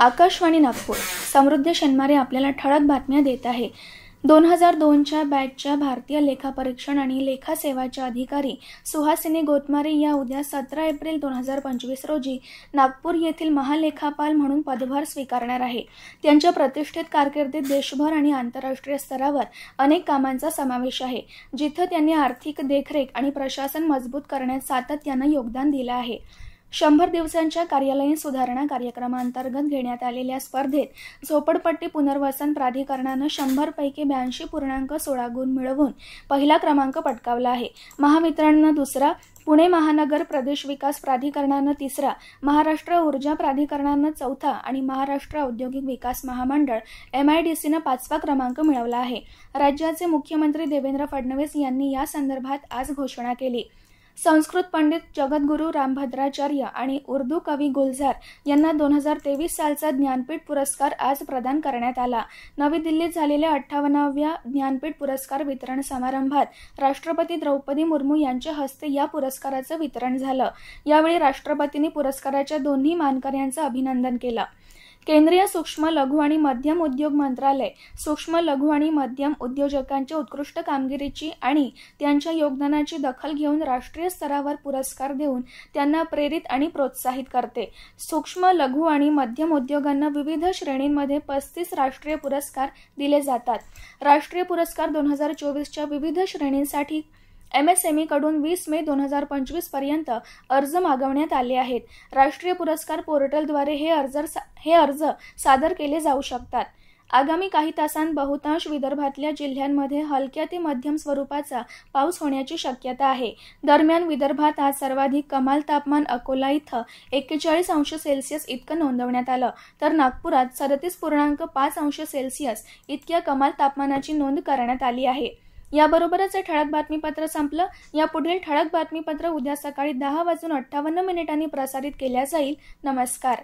आकाशवाणी नागपूर समृद्ध शनिवारी आपल्याला ठळक बातम्या देत आहे। 2002च्या बॅचच्या भारतीय लेखापरीक्षण आणि लेखा सेवाच्या अधिकारी सुहासिनी गोतमारे या उद्या 17 एप्रिल 2025 रोजी नागपूर येथील महालेखापाल म्हणून पदभार स्वीकारणार आहे। त्यांच्या प्रतिष्ठित कारकिर्दीत देशभर आणि आंतरराष्ट्रीय स्तरावर अनेक कामांचा समावेश आहे, जिथे त्यांनी आर्थिक देखरेख आणि प्रशासन मजबूत करण्यात सातत्याने योगदान दिले आहे। 100 दिवसांच्या कार्यालयीन सुधारणा कार्यक्रमांतर्गत घेण्यात आलेल्या स्पर्धेत झोपडपट्टी पुनर्वसन प्राधिकरणाने 100 पैकी 82.16 गुण मिळवून पहिला क्रमांक पटकावला आहे। महावितरणने दुसरा, पुणे महानगर प्रदेश विकास प्राधिकरणाने तिसरा, महाराष्ट्र ऊर्जा प्राधिकरणाने चौथा आणि महाराष्ट्र औद्योगिक विकास महामंडळ MIDCने 5वा क्रमांक मिळवला आहे। राज्याचे मुख्यमंत्री देवेंद्र फडणवीस यांनी या संदर्भात आज घोषणा केली। संस्कृत पंडित जगद्गुरू रामभद्राचार्य आणि उर्दू कवी गुलजार यांना 2023 सालचा ज्ञानपीठ पुरस्कार आज प्रदान करण्यात आला। नवी दिल्लीत झालेल्या 58व्या ज्ञानपीठ पुरस्कार वितरण समारंभात राष्ट्रपती द्रौपदी मुर्मू यांच्या हस्ते या पुरस्काराचे वितरण झालं। यावेळी राष्ट्रपतींनी पुरस्काराच्या दोन्ही मानकऱ्यांचे अभिनंदन केलं। केंद्रीय सूक्ष्म लघु आणि मध्यम उद्योग मंत्रालय सूक्ष्म लघु आणि मध्यम उद्योजकांच्या उत्कृष्ट कामगिरीची आणि त्यांच्या योगदानाची दखल घेऊन राष्ट्रीय स्तरावर पुरस्कार देऊन त्यांना प्रेरित आणि प्रोत्साहित करते। सूक्ष्म लघु आणि मध्यम उद्योगांना विविध श्रेणींमध्ये 35 राष्ट्रीय पुरस्कार दिले जातात। राष्ट्रीय पुरस्कार 2024च्या विविध श्रेणींसाठी MSME कडून 20 मे 2025 पर्यंत अर्ज मागवण्यात आले आहेत। राष्ट्रीय पुरस्कार पोर्टलद्वारे हे अर्ज सादर केले जाऊ शकतात। आगामी काही तासांत बहुतांश विदर्भातल्या जिल्ह्यांमध्ये हलक्या ते मध्यम स्वरूपाचा पाऊस होण्याची शक्यता आहे। दरम्यान विदर्भात आज सर्वाधिक कमाल तापमान अकोला इथं 41 अंश सेल्सिअस इतकं नोंदवण्यात आलं, तर नागपुरात 37.5 अंश सेल्सिअस इतक्या कमाल तापमानाची नोंद करण्यात आली आहे। याबरोबरच हे ठळक बातमीपत्र संपलं। या पुढील ठळक बातमीपत्र उद्या सकाळी 10:58 प्रसारित केल्या जाईल। नमस्कार।